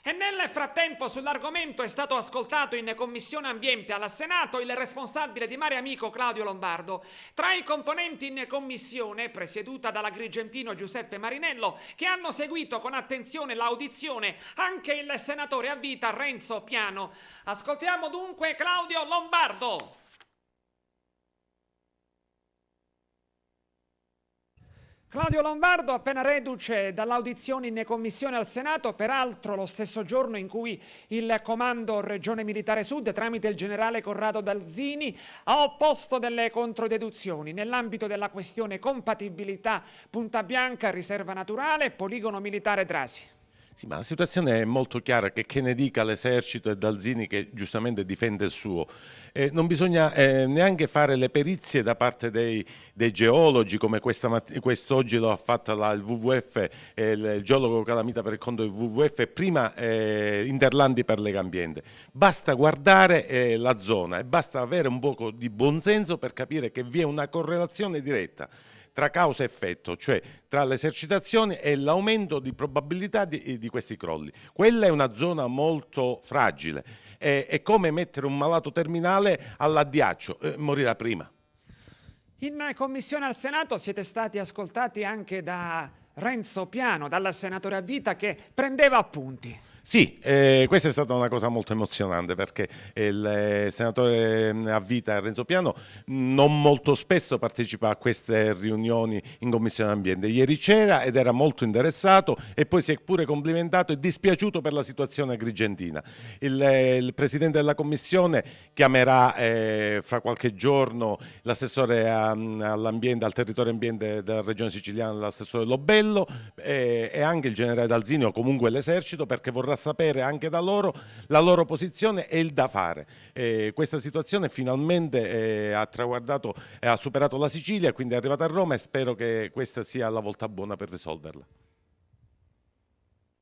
E nel frattempo sull'argomento è stato ascoltato in Commissione Ambiente al Senato il responsabile di Mare Amico Claudio Lombardo. Tra i componenti in commissione, presieduta dall'agrigentino Giuseppe Marinello, che hanno seguito con attenzione l'audizione, anche il senatore a vita Renzo Piano. Ascoltiamo dunque Claudio Lombardo. Claudio Lombardo, appena reduce dall'audizione in commissione al Senato, peraltro lo stesso giorno in cui il Comando Regione Militare Sud, tramite il generale Corrado Dalzini, ha opposto delle controdeduzioni nell'ambito della questione compatibilità Punta Bianca, riserva naturale, poligono militare Drasi. Sì, ma la situazione è molto chiara, che ne dica l'esercito e Dalzini che giustamente difende il suo. Non bisogna neanche fare le perizie da parte dei geologi, come quest'oggi lo ha fatto il WWF, il geologo calamita per il conto del WWF, e prima Interlandi per Legambiente. Basta guardare la zona e basta avere un poco di buonsenso per capire che vi è una correlazione diretta tra causa e effetto, cioè tra le esercitazioni e l'aumento di probabilità di questi crolli. Quella è una zona molto fragile, è come mettere un malato terminale all'addiaccio, morirà prima. In commissione al Senato siete stati ascoltati anche da Renzo Piano, dal senatore a vita, che prendeva appunti. Sì, questa è stata una cosa molto emozionante perché il senatore a vita Renzo Piano non molto spesso partecipa a queste riunioni in Commissione Ambiente. Ieri c'era ed era molto interessato e poi si è pure complimentato e dispiaciuto per la situazione agrigentina. Il Presidente della Commissione chiamerà fra qualche giorno l'assessore all'ambiente, al territorio ambiente della Regione Siciliana, l'assessore Lobello, e anche il generale Dalzini o comunque l'esercito, perché vorrà sapere anche da loro la loro posizione e il da fare. Questa situazione finalmente ha superato la Sicilia, quindi è arrivata a Roma e spero che questa sia la volta buona per risolverla.